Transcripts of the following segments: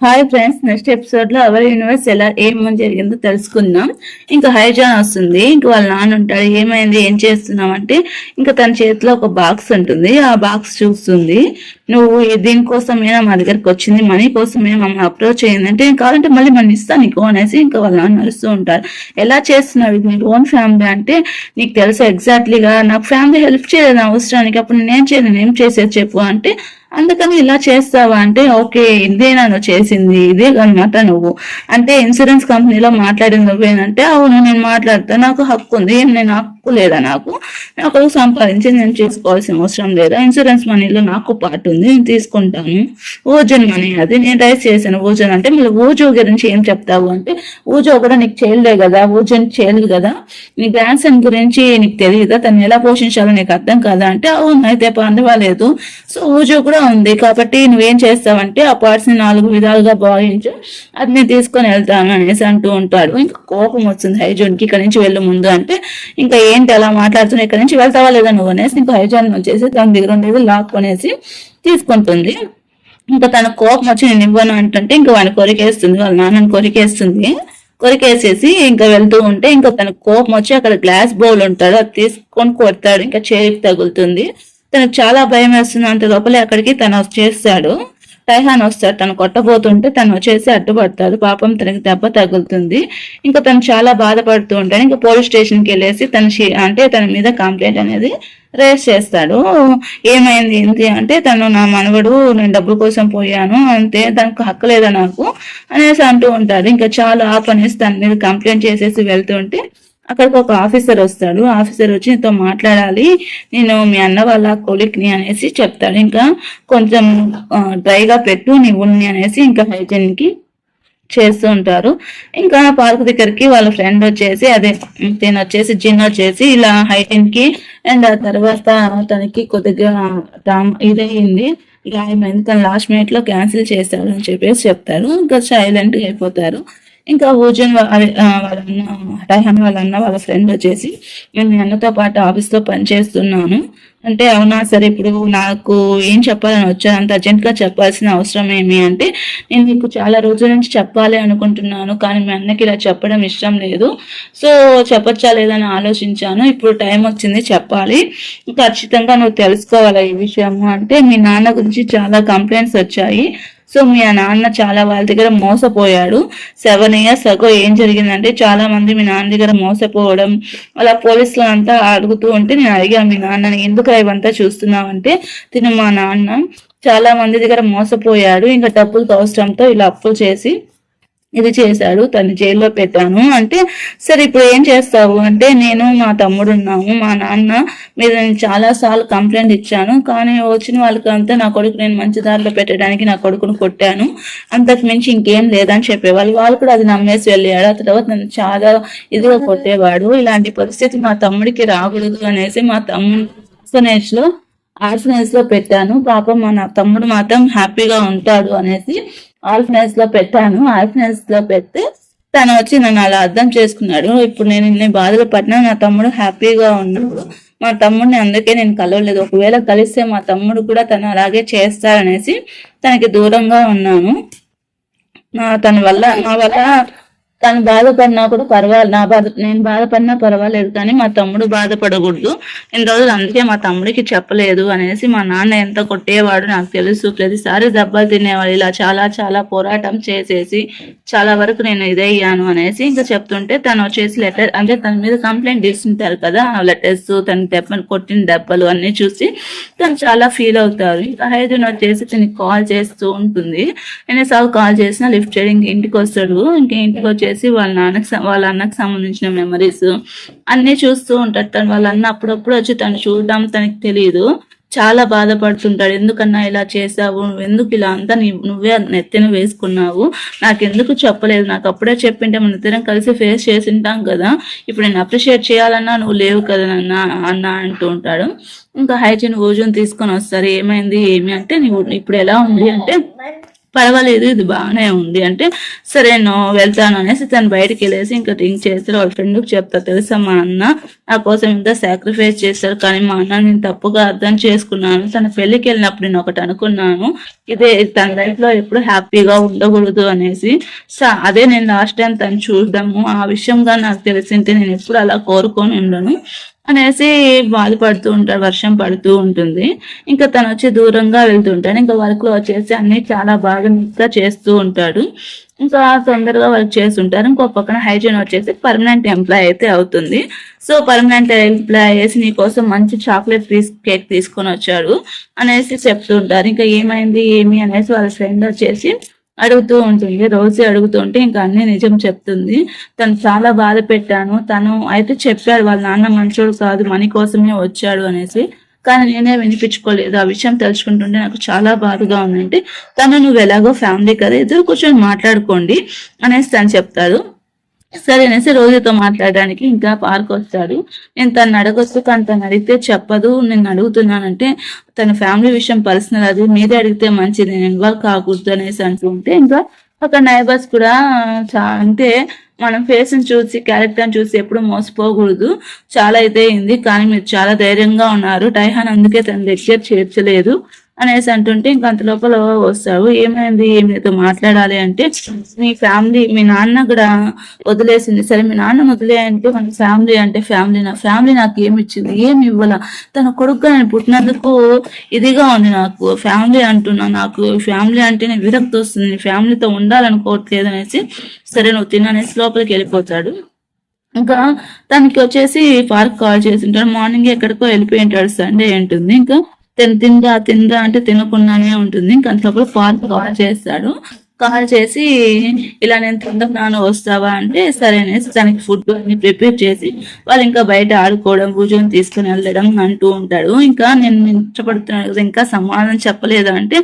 Hi friends, next episode లో our universe ఎలా ఏమని జరిగిందో తెలుసుకుందాం. ఇంకా హైజాన్ వస్తుంది. ఇంకా వాళ్ళ నాన్న ఉంటాడు. ఏమైంది, ఏం చేస్తున్నావు అంటే ఇంకా తన చేతిలో ఒక బాక్స్ ఉంటుంది. ఆ బాక్స్ చూస్తుంది. నువ్వు దీనికోసమేనా మా దగ్గరకు వచ్చింది, మనీ కోసమే మమ్మల్ని అప్రోచ్ అయ్యిందంటే కావాలంటే మళ్ళీ మనం ఇస్తాను నీకు అనేసి ఇంకా వాళ్ళ నాన్న నడుస్తూ ఉంటారు. ఎలా చేస్తున్నావు, ఇది నీకు ఓన్ ఫ్యామిలీ అంటే నీకు తెలుసు ఎగ్జాక్ట్లీగా నాకు ఫ్యామిలీ హెల్ప్ చేయలేదు అవసరానికి, అప్పుడు నేనేం చేయలేదు, ఏం చేసేది చెప్పు అంటే అందుకని ఇలా చేస్తావా అంటే ఓకే ఇదేనా నువ్వు చేసింది, ఇదే అనమాట నువ్వు అంటే ఇన్సూరెన్స్ కంపెనీలో మాట్లాడింది నువ్వేనంటే అవును నేను మాట్లాడతా, నాకు హక్కు ఉంది, నేను హక్కు లేదా నాకు సంపాదించి నేను చేసుకోవాల్సిన అవసరం లేదా, ఇన్సూరెన్స్ మనీలో నాకు పార్ట్ ఉంది, నేను తీసుకుంటాను, ఓజన్ మనీ అది నేను రైస్ చేశాను. ఓజన్ అంటే మళ్ళీ ఓజో గురించి ఏం చెప్తావు అంటే ఓజో కూడా నీకు చేయలే కదా, ఓజన్ చేయలేదు కదా, నీ గ్రాండ్ సన్ గురించి నీకు తెలియదా, తను ఎలా పోషించాలో నీకు అర్థం కదా అంటే అవును అయితే పర్వాలేదు, సో ఓజో కూడా ఉంది కాబట్టి నువ్వేం చేస్తావంటే ఆ పార్ట్స్ ని 4 విధాలుగా భావించు, అది నేను తీసుకొని వెళ్తాను అనేసి అంటూ ఉంటాడు. ఇంకా కోపం వస్తుంది హైజోన్కి, ఇక్కడ నుంచి వెళ్ళు ముందు అంటే ఇంకా ఏంటి అలా మాట్లాడుతున్నా, ఇక్కడ నుంచి వెళ్తావా లేదా నువ్వు అనేసి ఇంకా హైజోన్ వచ్చేసి తన దగ్గర ఉండేది లాక్ అనేసి తీసుకుంటుంది. ఇంకా తన కోపం వచ్చి నేను ఇవ్వను అంటే ఇంకా వాడిని కొరికేస్తుంది, వాళ్ళ నాన్నని కొరికేసేసి ఇంకా వెళ్తూ ఉంటే ఇంకా తన కోపం వచ్చి అక్కడ గ్లాస్ బౌల్ ఉంటాడు అది తీసుకొని కొడతాడు, ఇంకా చేతికి తగులుతుంది. తనకు చాలా భయం వేస్తుంది. అంత లోపలే అక్కడికి తను చేస్తాడు, టైహాన్ వస్తాడు. తను కొట్టబోతుంటే తను వచ్చేసి అడ్డుపడతాడు. పాపం తనకి దెబ్బ తగులుతుంది. ఇంకా తను చాలా బాధపడుతూ ఉంటాడు. ఇంకా పోలీస్ స్టేషన్కి వెళ్ళేసి తన మీద కంప్లైంట్ అనేది రేస్ చేస్తాడు. ఏమైంది ఏంటి అంటే తను నా మనవడు, నేను డబ్బుల కోసం పోయాను అంతే, తనకు హక్కు లేదా నాకు అనేసి అంటూ ఉంటాడు. ఇంకా చాలా ఆఫ్ అనేసి తన మీద కంప్లైంట్ చేసేసి వెళ్తుంటే అక్కడికి ఒక ఆఫీసర్ వస్తాడు. ఆఫీసర్ వచ్చి నీతో మాట్లాడాలి, నేను మీ అన్న వాళ్ళ కొలిక్ని అనేసి చెప్తాడు. ఇంకా కొంచెం డ్రైగా పెట్టు నీ ఉన్ని అనేసి ఇంకా హైజీన్కి చేస్తూ ఉంటారు. ఇంకా పార్క్ దగ్గరికి వాళ్ళ ఫ్రెండ్ వచ్చేసి తను వచ్చేసి జిన్ వచ్చేసి ఇలా హైజీన్కి అండ్ ఆ తర్వాత తనకి కొద్దిగా ఇదయింది, గాయమైంది, తను లాస్ట్ మినిట్ లో క్యాన్సిల్ చేస్తాడు అని చెప్పేసి చెప్తారు. ఇంకా సైలెంట్ గా అయిపోతారు. ఇంకా ఓజన్ టైహాన్ వాళ్ళ అన్న వాళ్ళ ఫ్రెండ్ వచ్చేసి నేను మీ అన్నతో పాటు ఆఫీస్లో పనిచేస్తున్నాను అంటే అవునా సరే ఇప్పుడు నాకు ఏం చెప్పాలని వచ్చా, అంత అర్జెంట్గా చెప్పాల్సిన అవసరం ఏమి అంటే నేను నీకు చాలా రోజుల నుంచి చెప్పాలి అనుకుంటున్నాను కానీ మీ అన్నకి ఇలా చెప్పడం ఇష్టం లేదు, సో చెప్పచ్చా లేదని ఆలోచించాను, ఇప్పుడు టైం వచ్చింది చెప్పాలి, ఖచ్చితంగా నువ్వు తెలుసుకోవాలి ఈ విషయము అంటే మీ నాన్న గురించి చాలా కంప్లైంట్స్ వచ్చాయి, సో మీ నాన్న చాలా వాళ్ళ దగ్గర మోసపోయాడు. 7 years ago ఏం జరిగిందంటే చాలా మంది మీ నాన్న దగ్గర మోసపోవడం అలా పోలీసులు అంతా అడుగుతూ ఉంటే నేను అడిగా మీ నాన్నని ఎందుకు ఇవంతా చూస్తున్నావంటే తిను మా నాన్న చాలా మంది దగ్గర మోసపోయాడు, ఇంకా డబ్బులకు అవసరంతో ఇలా అప్పులు చేసి ఇది చేశాడు, తను జైల్లో పెట్టాను అంటే సరే ఇప్పుడు ఏం చేస్తావు అంటే నేను మా తమ్ముడు ఉన్నాము, మా నాన్న మీద నేను చాలా సార్లు కంప్లైంట్ ఇచ్చాను కానీ వచ్చిన వాళ్ళకంతా నా కొడుకు నేను మంచి దారిలో పెట్టడానికి నా కొడుకును కొట్టాను, అంతకు మించి ఇంకేం లేదని చెప్పేవాళ్ళు, వాళ్ళు కూడా అది నమ్మేసి వెళ్ళాడు. ఆ తర్వాత నన్ను చాలా ఇదిగా కొట్టేవాడు, ఇలాంటి పరిస్థితి మా తమ్ముడికి రాకూడదు అనేసి మా తమ్ముడు ఆర్ఫనేజ్ లో పెట్టాను, పాపం మా తమ్ముడు మాత్రం హ్యాపీగా ఉంటాడు అనేసి ఆర్ఫనేజ్ లో పెట్టాను. ఆర్ఫనేజ్ లో పెడితే తను వచ్చి నన్ను అలా అర్థం చేసుకున్నాడు, ఇప్పుడు నేను ఇన్ని బాధలు పడినా నా తమ్ముడు హ్యాపీగా ఉన్నాడు, మా తమ్ముడిని అందుకే నేను కలవలేదు, ఒకవేళ కలిస్తే మా తమ్ముడు కూడా తను అలాగే చేస్తారనేసి తనకి దూరంగా ఉన్నాను. నా వల్ల తను బాధపడినా కూడా పర్వాలేదు, నేను బాధపడినా పర్వాలేదు కానీ మా తమ్ముడు బాధపడకూడదు, ఇన్ని రోజులు అందుకే మా తమ్ముడికి చెప్పలేదు అనేసి మా నాన్న ఎంత కొట్టేవాడు నాకు తెలుసు, ప్రతిసారి దెబ్బలు తినేవాడు, ఇలా చాలా చాలా పోరాటం చేసేసి చాలా వరకు నేను ఇదయ్యాను అనేసి ఇంకా చెప్తుంటే తను వచ్చేసి లెటర్ అంటే తన మీద కంప్లైంట్ ఇస్తుంటారు కదా ఆ లెటర్స్, తను కొట్టిన దెబ్బలు అన్ని చూసి తను చాలా ఫీల్ అవుతారు. ఇంకా హైదరాబాద్ వచ్చేసి తనకి కాల్ చేస్తూ ఉంటుంది, ఎన్నిసార్లు కాల్ చేసినా లిఫ్ట్ చేయడం, ఇంటికి వస్తాడు. ఇంకా ఇంటికి వచ్చేసి వాళ్ళ అన్నకు సంబంధించిన మెమరీస్ అన్ని చూస్తూ ఉంటాడు. తను వాళ్ళ అన్న అప్పుడప్పుడు వచ్చి తను చూడడం తనకి తెలియదు, చాలా బాధపడుతుంటాడు, ఎందుకన్నా ఇలా చేసావు, ఎందుకు ఇలా అంతా నువ్వే నెత్తిన వేసుకున్నావు, నాకెందుకు చెప్పలేదు, నాకు అప్పుడే చెప్పింటే మన ఇద్దరం కలిసి ఫేస్ చేసింటాం కదా, ఇప్పుడు నేను అప్రిషియేట్ చేయాలన్నా నువ్వు లేవు కదా అన్న అంటూ ఉంటాడు. ఇంకా హైజీన్ ఓజోన్ తీసుకొని వస్తారు, ఏమైంది ఏమి అంటే నువ్వు ఇప్పుడు ఎలా ఉంది అంటే పర్వాలేదు ఇది బాగానే ఉంది అంటే, సరే నేను వెళ్తాను అనేసి తను బయటికి వెళ్ళేసి ఇంకా థింక్ చేస్తారు. వాళ్ళ ఫ్రెండ్కి చెప్తా, తెలుసా మా అన్న నా కోసం ఇంత సాక్రిఫైస్ చేశారు, కానీ మా అన్న నేను తప్పుగా అర్థం చేసుకున్నాను. తన పెళ్లికి వెళ్ళినప్పుడు నేను ఒకటి అనుకున్నాను, ఇదే తన లైఫ్ లో ఎప్పుడు హ్యాపీగా ఉండకూడదు అనేసి. అదే నేను లాస్ట్ టైం తను చూడడము ఆ విషయంగా నాకు తెలిసింటే నేను ఎప్పుడు అలా కోరుకొని ఉండను అనేసి బాధపడుతూ ఉంటాడు. వర్షం పడుతూ ఉంటుంది. ఇంకా తను వచ్చి దూరంగా వెళ్తుంటాడు. ఇంకా వర్క్ లో వచ్చేసి అన్ని చాలా బాగా నీట్గా చేస్తూ ఉంటాడు. ఇంకా తొందరగా వర్క్ చేస్తుంటారు. ఇంకో పక్కన హైజీన్ వచ్చేసి పర్మనెంట్ ఎంప్లాయ్ అయితే అవుతుంది. సో పర్మనెంట్ ఎంప్లాయ్ అయ్యేసి నీకోసం మంచి చాక్లెట్ కేక్ తీసుకొని వచ్చాడు అనేసి చెప్తూ ఉంటారు. ఇంకా ఏమైంది ఏమి అనేసి వాళ్ళ ఫ్రెండ్ వచ్చేసి అడుగుతూ ఉంటుంది. రోజు అడుగుతూ ఉంటే ఇంకా అన్ని నిజం చెప్తుంది. తను చాలా బాధ పెట్టాను, తను అయితే చెప్పాడు వాళ్ళ నాన్న మంచోడు కాదు, మనీ కోసమే వచ్చాడు అనేసి, కానీ నేనే వినిపించుకోలేదు. ఆ విషయం తెలుసుకుంటుంటే నాకు చాలా బాధగా ఉందంటే, తను నువ్వు ఎలాగో ఫ్యామిలీ కదా, ఇద్దరు కూర్చొని మాట్లాడుకోండి అనేసి తను చెప్తాడు. సరే అనేసి రోజుతో మాట్లాడడానికి ఇంకా పార్క్ వస్తాడు. నేను తను అడగొచ్చు, కానీ తను అడిగితే చెప్పదు. నేను అడుగుతున్నానంటే తన ఫ్యామిలీ విషయం పర్సనల్, అది మీరే అడిగితే మంచిది, నేను ఇన్వాల్వ్ కాకూడదు అనేసి అంటుంటే ఇంకా ఒక నైబర్స్ కూడా అంటే మనం ఫేస్ ని చూసి క్యారెక్టర్ చూసి ఎప్పుడు మోసపోకూడదు, చాలా అయితే అయింది, కానీ మీరు చాలా ధైర్యంగా ఉన్నారు, టైహాన్ అందుకే తన దగ్గర చేర్చలేదు అనేసి అంటుంటే ఇంక అంత లోపల వస్తావు. ఏమైంది ఏమితో మాట్లాడాలి అంటే, మీ ఫ్యామిలీ మీ నాన్న కూడా వదిలేసింది. సరే మీ నాన్న వదిలే అంటే మన ఫ్యామిలీ అంటే ఫ్యామిలీ నాకు ఏమి ఇచ్చింది, ఏమి ఇవ్వాల, తన కొడుకుగా నేను పుట్టినందుకు ఇదిగా ఉంది నాకు ఫ్యామిలీ అంటున్నా, నాకు ఫ్యామిలీ అంటేనే విరక్తి వస్తుంది, ఫ్యామిలీతో ఉండాలనుకోవట్లేదు అనేసి, సరే నువ్వు తిననేసి లోపలికి వెళ్ళిపోతాడు. ఇంకా తనకి వచ్చేసి పార్క్ కాల్ చేసి ఉంటాడు. మార్నింగ్ ఎక్కడికో వెళ్ళిపోయి ఉంటాడు, సండే ఉంటుంది. ఇంకా తిందా అంటే తినకుండానే ఉంటుంది. ఇంకా అంతప్పుడు పార్క్ కాల్ చేస్తాడు. కాల్ చేసి ఇలా నేను తింటున్నాను వస్తావా అంటే సరే అనేసి తనకి ఫుడ్ అన్ని ప్రిపేర్ చేసి వాళ్ళు ఇంకా బయట ఆడుకోవడం, భోజనం తీసుకుని వెళ్ళడం అంటూ ఉంటాడు. ఇంకా నేను ఇష్టపడుతున్నాను కదా, ఇంకా సమాధానం చెప్పలేదు అంటే,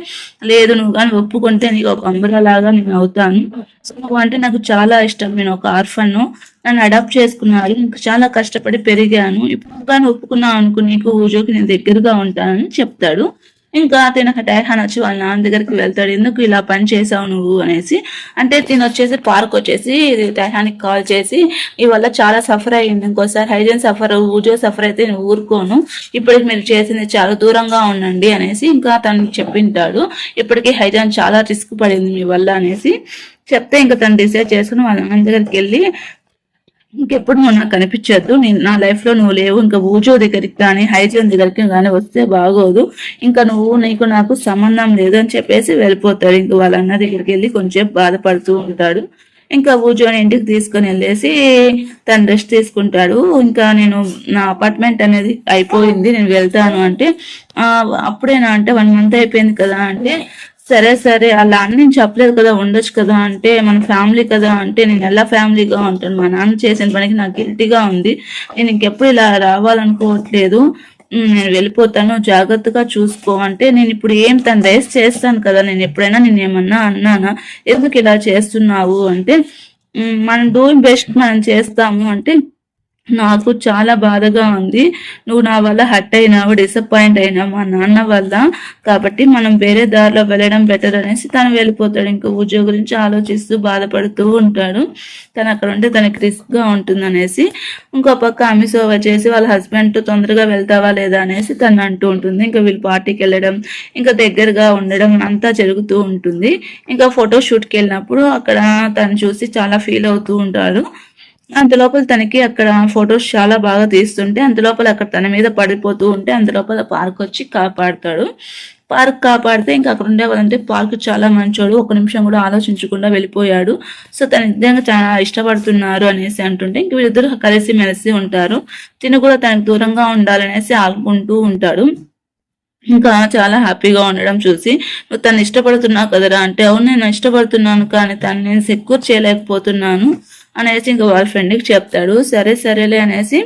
లేదు నువ్వు కానీ ఒప్పుకుంటే నీకు ఒక అంబరాలాగా నేను అవుతాను, నువ్వు అంటే నాకు చాలా ఇష్టం, నేను ఒక ఆర్ఫన్, నన్ను అడాప్ట్ చేసుకున్నాడు, ఇంకా చాలా కష్టపడి పెరిగాను, ఇప్పుడు కానీ ఒప్పుకున్నావు అనుకో నీకు ఊజోకి నేను దగ్గరగా ఉంటానని చెప్తాడు. ఇంకా తినక టైహాన్ వచ్చి వాళ్ళ నాన్న దగ్గరికి వెళ్తాడు. ఎందుకు ఇలా పని చేసావు నువ్వు అనేసి అంటే, తిని వచ్చేసి పార్క్ వచ్చేసి టైహానికి కాల్ చేసి ఇవల్ల చాలా సఫర్ అయ్యింది, ఇంకోసారి హైజన్ సఫర్ ఊజో సఫర్ అయితే నేను ఊరుకోను, ఇప్పటికి మీరు చేసింది చాలా దూరంగా ఉండండి అనేసి ఇంకా తనకి చెప్పింటాడు. ఇప్పటికీ హైజాన్ చాలా రిస్క్ పడింది మీ వల్ల అనేసి చెప్తే ఇంకా తను డిసైడ్ చేసుకుని వాళ్ళ నాన్న దగ్గరికి వెళ్ళి, ఇంకెప్పుడు నువ్వు నాకు కనిపించద్దు, నేను నా లైఫ్ లో నువ్వు లేవు, ఇంకా ఊజో దగ్గరికి కానీ హైజన్ దగ్గరికి కానీ వస్తే బాగోదు, ఇంకా నువ్వు నీకు నాకు సంబంధం లేదు అని చెప్పేసి వెళ్ళిపోతాడు. ఇంక వాళ్ళ అన్న దగ్గరికి వెళ్ళి కొంచెం బాధపడుతూ ఉంటాడు. ఇంకా ఊజోని ఇంటికి తీసుకొని వెళ్ళేసి తను రెస్ట్ తీసుకుంటాడు. ఇంకా నేను నా అపార్ట్మెంట్ అనేది అయిపోయింది, నేను వెళ్తాను అంటే, అప్పుడేనా అంటే 1 month అయిపోయింది కదా అంటే, సరే అలా అని నేను చెప్పలేదు కదా, ఉండొచ్చు కదా అంటే, మన ఫ్యామిలీ కదా అంటే, నేను ఎలా ఫ్యామిలీగా ఉంటాను, మా నాన్న చేసిన పనికి నాకు గిల్టీగా ఉంది, నేను ఇంకెప్పుడు ఇలా రావాలనుకోవట్లేదు, నేను వెళ్ళిపోతాను, జాగ్రత్తగా చూసుకో అంటే, నేను ఇప్పుడు ఏం తను రేస్ చేస్తాను కదా, నేను ఎప్పుడైనా నేను ఏమన్నా అన్నానా, ఎందుకు ఇలా చేస్తున్నావు అంటే, మనం డూయింగ్ బెస్ట్ మనం చేస్తాము అంటే, నాకు చాలా బాధగా ఉంది, నువ్వు నా వల్ల హర్ట్ అయినావు, డిసప్పాయింట్ అయినావు మా నాన్న వల్ల, కాబట్టి మనం వేరే దారిలో వెళ్ళడం బెటర్ అనేసి తను వెళ్ళిపోతాడు. ఇంకా ఉద్యోగం గురించి ఆలోచిస్తూ బాధపడుతూ ఉంటాడు. తను అక్కడ ఉంటే తనకి రిస్క్ గా ఉంటుంది అనేసి. ఇంకో పక్క అమిసో వచ్చేసి వాళ్ళ హస్బెండ్ తొందరగా వెళ్తావా లేదా అనేసి తను అంటూ ఉంటుంది. ఇంకా వీళ్ళు పార్టీకి వెళ్ళడం, ఇంకా దగ్గరగా ఉండడం అంతా జరుగుతూ ఉంటుంది. ఇంకా ఫోటో షూట్కి వెళ్ళినప్పుడు అక్కడ తను చూసి చాలా ఫీల్ అవుతూ ఉంటాడు. అంతలోపల తనకి అక్కడ ఫొటోస్ చాలా బాగా తీస్తుంటే, అంతలోపల అక్కడ తన మీద పడిపోతూ ఉంటే, అంతలోపల పార్క్ వచ్చి కాపాడుతాడు. పార్క్ కాపాడితే ఇంకా అక్కడ ఉండేవాళ్ళంటే పార్క్ చాలా మంచోడు, 1 నిమిషం కూడా ఆలోచించకుండా వెళ్ళిపోయాడు. సో తన నిజంగా చాలా ఇష్టపడుతున్నారు అనేసి అంటుంటే, ఇంక వీళ్ళిద్దరు కలిసి మెలిసి ఉంటారు. తిను కూడా తనకు దూరంగా ఉండాలనేసి ఆడుకుంటూ ఉంటాడు. ఇంకా చాలా హ్యాపీగా ఉండడం చూసి, నువ్వు తను ఇష్టపడుతున్నావు కదరా అంటే, అవును నేను ఇష్టపడుతున్నాను, కానీ తను నేను సెక్యూర్ చేయలేకపోతున్నాను అనేసి ఇంకా వాళ్ళ ఫ్రెండ్కి చెప్తాడు. సరేలే అనేసి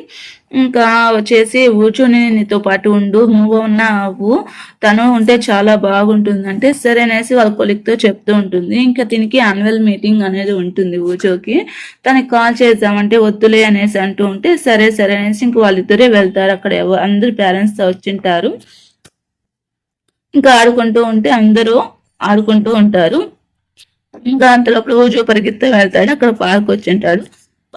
ఇంకా వచ్చేసి కూర్చొని నీతో పాటు ఉండు, నువ్వు ఉన్నావు, తను ఉంటే చాలా బాగుంటుంది అంటే, సరే అనేసి వాళ్ళ కొలిక్తో చెప్తూ ఉంటుంది. ఇంకా దీనికి యాన్యువల్ మీటింగ్ అనేది ఉంటుంది ఊచోకి, తనకి కాల్ చేద్దామంటే వద్దులే అనేసి అంటూ ఉంటే, సరే అనేసి ఇంక వాళ్ళిద్దరే వెళ్తారు. అక్కడ అందరు పేరెంట్స్తో వచ్చింటారు. ఇంకా ఆడుకుంటూ ఉంటే అందరూ ఆడుకుంటూ ఉంటారు. ఇంకా అంతలోపు రోజు పరిగెత్తా వెళ్తాడు. అక్కడ పార్క్ వచ్చి ఉంటాడు.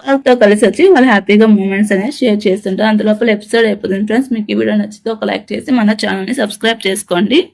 పార్క్ తో కలిసి వచ్చి వాళ్ళు హ్యాపీగా మూమెంట్స్ అనేది షేర్ చేస్తుంటారు. అంతలోపల ఎపిసోడ్ అయిపోతుంది ఫ్రెండ్స్. మీకు ఈ వీడియో నచ్చితే ఒక లైక్ చేసి మన ఛానల్ ని సబ్స్క్రైబ్ చేసుకోండి.